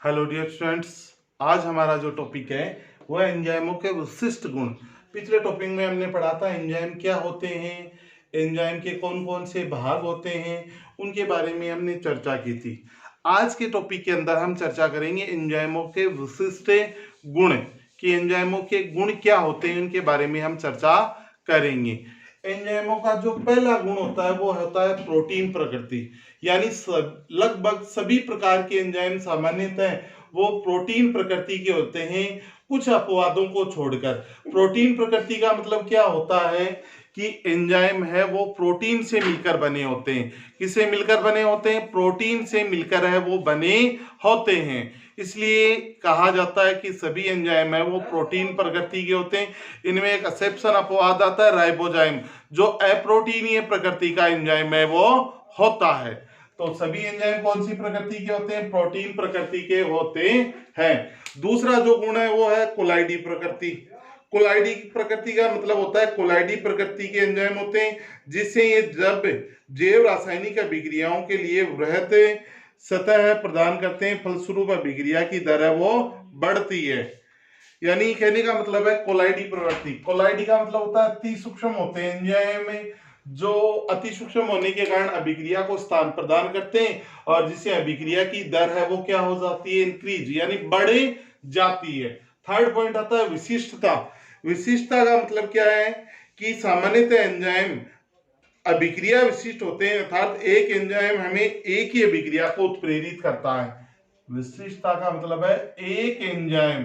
Hello dear students, आज हमारा जो टॉपिक है वह एंजाइमों के विशिष्ट गुण। पिछले टॉपिक में हमने पढ़ा था एंजाइम क्या होते हैं, एंजाइम के कौन कौन से भाग होते हैं, उनके बारे में हमने चर्चा की थी। आज के टॉपिक के अंदर हम चर्चा करेंगे एंजाइमों के विशिष्ट गुण, कि एंजाइमों के गुण क्या होते हैं, उनके बारे में हम चर्चा करेंगे। एंजाइमों का जो पहला गुण होता है वो होता है प्रोटीन प्रकृति। यानी लगभग सभी प्रकार के एंजाइम सामान्यतः वो प्रोटीन प्रकृति के होते हैं, कुछ अपवादों को छोड़कर। प्रोटीन प्रकृति का मतलब क्या होता है कि एंजाइम है वो प्रोटीन से मिलकर बने होते हैं। किससे मिलकर बने होते हैं? प्रोटीन से मिलकर है वो बने होते हैं। इसलिए कहा जाता है कि सभी एंजाइम है वो प्रोटीन प्रकृति के होते हैं। इनमें एक एक्सेप्शन अपवाद आता है राइबोजाइम, जो अप्रोटीनीय प्रकृति का एंजाइम है वो होता है। तो सभी एंजाइम कौन सी प्रकृति के होते हैं? प्रोटीन प्रकृति के होते हैं। दूसरा जो गुण है वो है कोलाइडी प्रकृति। कोलाइडी प्रकृति का मतलब होता है कोलाइडी प्रकृति के एंजाइम होते हैं जिससे ये जब जैव रासायनिक अभिक्रियाओं के लिए वृहत सतह प्रदान करते हैं, फलस्वरूप अभिक्रिया की दर है वो बढ़ती है। यानी कहने का मतलब है कोलाइडी प्रवृत्ति। कोलाइडी का मतलब होता है अति सूक्ष्म होते हैं एंजाइम में, जो अति सूक्ष्म होने के कारण अभिक्रिया को स्थान प्रदान करते हैं और जिससे अभिक्रिया की दर है वो क्या हो जाती है? इंक्रीज, यानी बढ़ जाती है। थर्ड पॉइंट आता है विशिष्टता। विशिष्टता का मतलब क्या है कि सामान्यतः एंजाइम अभिक्रिया विशिष्ट होते हैं, अर्थात एक एंजाइम हमें एक ही अभिक्रिया को उत्प्रेरित करता है। विशिष्टता का मतलब है एक एंजाइम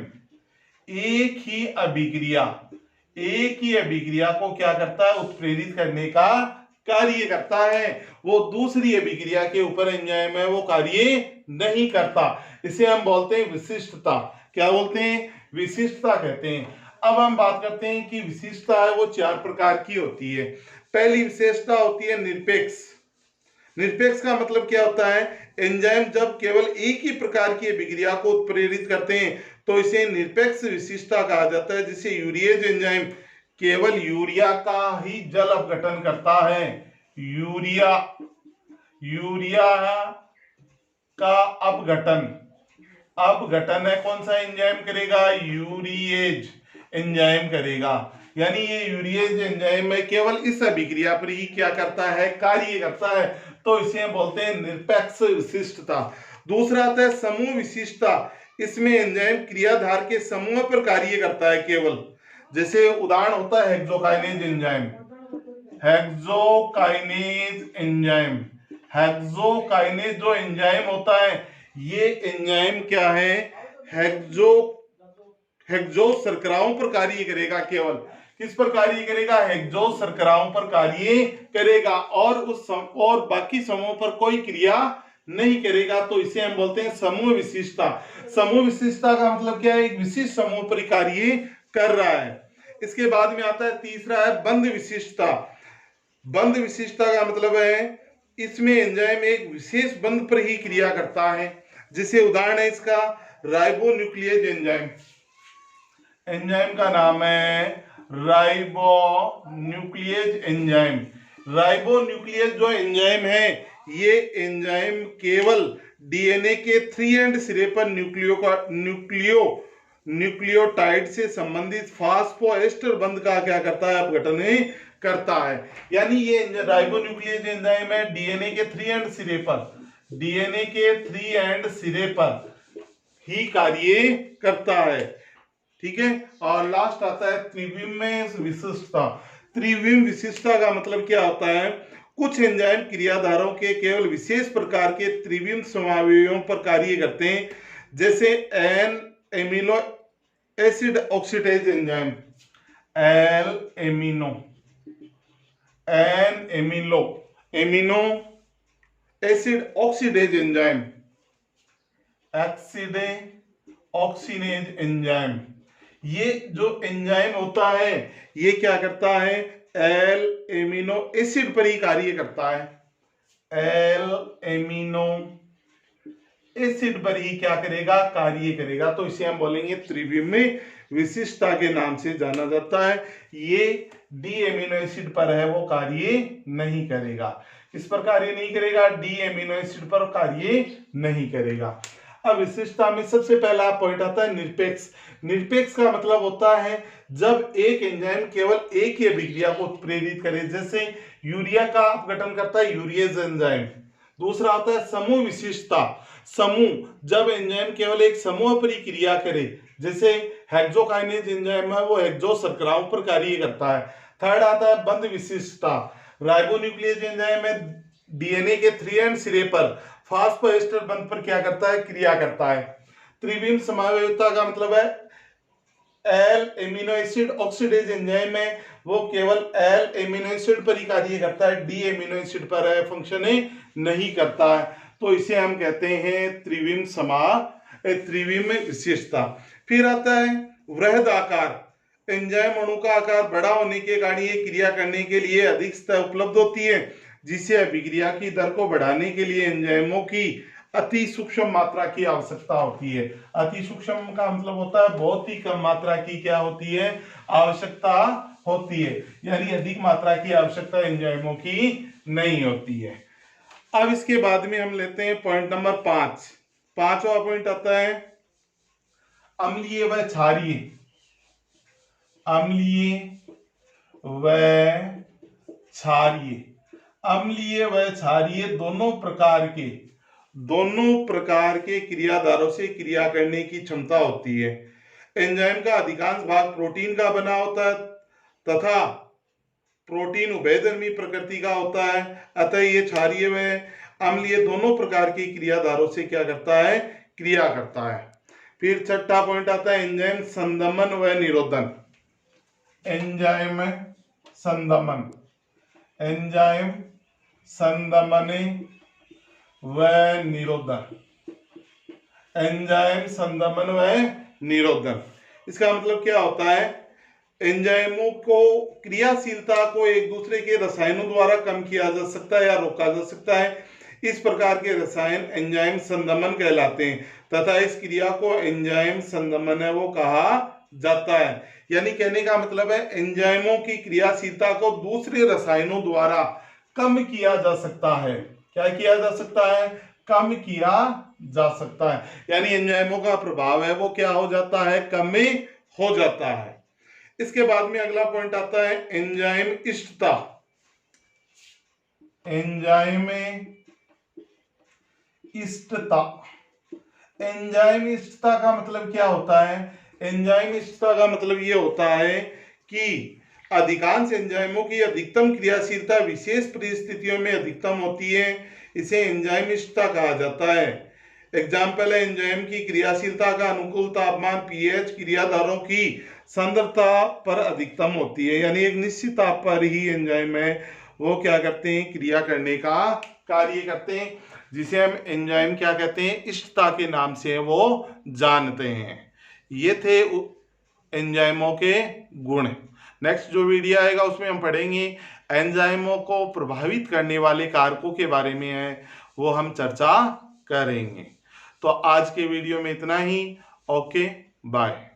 एक ही अभिक्रिया को क्या करता है? उत्प्रेरित करने का कार्य करता है। वो दूसरी अभिक्रिया के ऊपर एंजाइम है वो कार्य नहीं करता। इसे हम बोलते हैं विशिष्टता। क्या बोलते हैं? विशिष्टता कहते हैं। अब हम बात करते हैं कि विशिष्टता है वो 4 प्रकार की होती है। पहली विशेषता होती है निरपेक्ष। निरपेक्ष का मतलब क्या होता है? एंजाइम जब केवल एक ही प्रकार की अभिक्रिया को उत्प्रेरित करते हैं तो इसे निरपेक्ष विशिष्टता कहा जाता है। जिसे यूरिएज एंजाइम केवल यूरिया का ही जल अपघटन करता है। यूरिया का अपघटन है कौन सा एंजाइम करेगा? यूरिएज एंजाइम करेगा। यानी ये यूरिएज एंजाइम है केवल इस अभिक्रिया पर ही क्या करता है? कार्य करता है। तो इसे हम बोलते हैं निरपेक्ष विशिष्टता। दूसरा आता है समूह विशिष्टता। इसमें एंजाइम क्रियाधार के समूह पर कार्य करता है केवल। जैसे उदाहरण होता है हेक्सोकाइनेज एंजाइम। हेक्सोकाइनेज जो एंजाइम होता है, ये एंजाइम क्या है? हेक्सो शर्कराओं पर कार्य करेगा। केवल किस पर कार्य करेगा? हेक्सो शर्कराओं पर कार्य करेगा और बाकी समूह पर कोई क्रिया नहीं करेगा। तो इसे हम बोलते हैं समूह विशिष्टता। समूह विशिष्टता का मतलब क्या है? एक विशिष्ट समूह पर कार्य कर रहा है। इसके बाद में आता है तीसरा है बंध विशिष्टता। बंध विशिष्टता का मतलब है इसमें एंजाइम एक विशेष बंध पर ही क्रिया करता है। जिसे उदाहरण है इसका राइबोन्यूक्लियेज एंजाइम। एंजाइम का नाम है राइबोन्यूक्लियेज एंजाइम। राइबोन्यूक्लियेज जो एंजाइम है, ये एंजाइम केवल डीएनए के 3 एंड सिरे पर न्यूक्लियोटाइड से संबंधित फास्फोएस्टर बंध का क्या करता है? अपघटन करता है। यानी ये राइबोन्यूक्लियेज एंजाइम है डीएनए के 3 एंड सिरे पर ही कार्य करता है। ठीक है। और लास्ट आता है त्रिविम विशिष्टता। त्रिविम विशिष्टता का मतलब क्या होता है? कुछ एंजाइम क्रियाधारों के केवल विशेष प्रकार के त्रिविम समावयवों पर कार्य करते हैं। जैसे an amino acid oxidase enzyme, amino acid oxidase enzyme. ये जो एंजाइम होता है ये क्या करता है? एल एमिनो एसिड पर ही कार्य करता है। एल एमिनो एसिड पर ही क्या करेगा? कार्य करेगा। तो इसे हम बोलेंगे त्रिविम विशिष्टता के नाम से जाना जाता है। ये डी एमिनो एसिड पर है वो कार्य नहीं करेगा। किस पर कार्य नहीं करेगा? डी एमिनो एसिड पर कार्य नहीं करेगा। अब विशिष्टता में सबसे पहला पॉइंट आता है निरपेक्ष। निरपेक्ष का मतलब होता है जब एक एंजाइम केवल एक ही अभिक्रिया को उत्प्रेरित करे, जैसे यूरिया का अपघटन करता है यूरियज एंजाइम। दूसरा आता है समूह विशिष्टता। समूह, जब एंजाइम केवल एक समूह पर ही क्रिया करे, जैसे हेक्सोकाइनेज एंजाइम है वो हेक्सो शर्कराओं पर कार्य करता है। थर्ड आता है बंध विशिष्टता। राइबोन्यूक्लियेज एंजाइम में डीएनए के 3 एंड सिरे पर फास्फोएस्टर बंध पर क्या करता है, क्रिया करता है। त्रिविम समावयवता का मतलब है L amino acid oxidase enzyme है वो केवल एल एमिनो एसिड पर ही कार्य करता है, डी एमिनो एसिड पर फंक्शन नहीं करता है। तो इसे हम कहते हैं त्रिविम विशिष्टता। फिर आता है वृहद आकार। एंजाइम अणु का आकार बड़ा होने के कारण ये क्रिया करने के लिए अधिक सतह उपलब्ध होती है, जिससे अभिक्रिया की दर को बढ़ाने के लिए एंजाइमों की अति सूक्ष्म मात्रा की आवश्यकता होती है। अति सूक्ष्म का मतलब होता है बहुत ही कम मात्रा की क्या होती है, आवश्यकता होती है, यानी अधिक मात्रा की आवश्यकता एंजाइमों की नहीं होती है। अब इसके बाद में हम लेते हैं पॉइंट नंबर 5। पांचवा पॉइंट आता है अम्लीय व क्षारीय। अम्लीय व क्षारीय। अम्लीय व क्षारीय दोनों प्रकार के क्रियाधारों से क्रिया करने की क्षमता होती है। एंजाइम का अधिकांश भाग प्रोटीन का बना होता है तथा प्रोटीन उभयधर्मी प्रकृति का होता है, अतः ये क्षारीय व अम्लीय दोनों प्रकार की क्रियाधारों से क्या करता है, क्रिया करता है। फिर छठा पॉइंट आता है एंजाइम संदमन व निरोधन। एंजाइम संदमन। एंजाइम संदमन व निरोधन। एंजाइम संदमन व निरोधन, इसका मतलब क्या होता है, एंजाइमों को क्रियाशीलता को एक दूसरे के रसायनों द्वारा कम किया जा सकता है या रोका जा सकता है। इस प्रकार के रसायन एंजाइम संदमन कहलाते हैं तथा इस क्रिया को एंजाइम संदमन है वो कहा जाता है। यानी कहने का मतलब है एंजाइमों की क्रियाशीलता को दूसरे रसायनों द्वारा कम किया जा सकता है। क्या किया जा सकता है, कम किया जा सकता है, यानी एंजाइमों का प्रभाव है वो क्या हो जाता है, कम हो जाता है। इसके बाद में अगला पॉइंट आता है एंजाइम इष्टता। एंजाइम इष्टता। एंजाइम इष्टता का मतलब क्या होता है, एंजाइम इष्टता का मतलब ये होता है कि अधिकांश एंजाइमों की अधिकतम क्रियाशीलता विशेष परिस्थितियों में अधिकतम होती है, इसे एंजाइम इष्टता कहा जाता है। एग्जाम्पल है एंजाइम की क्रियाशीलता का अनुकूल तापमान पीएच क्रियाधारों की सांद्रता पर अधिकतम होती है, यानी एक निश्चित ताप पर ही एंजाइम है वो क्या करते हैं, क्रिया करने का कार्य करते हैं, जिसे हम एंजाइम क्या कहते हैं, इष्टता के नाम से वो जानते हैं। ये थे एंजाइमों के गुण। नेक्स्ट जो वीडियो आएगा उसमें हम पढ़ेंगे एंजाइमों को प्रभावित करने वाले कारकों के बारे में है वो हम चर्चा करेंगे। तो आज के वीडियो में इतना ही। Okay, bye.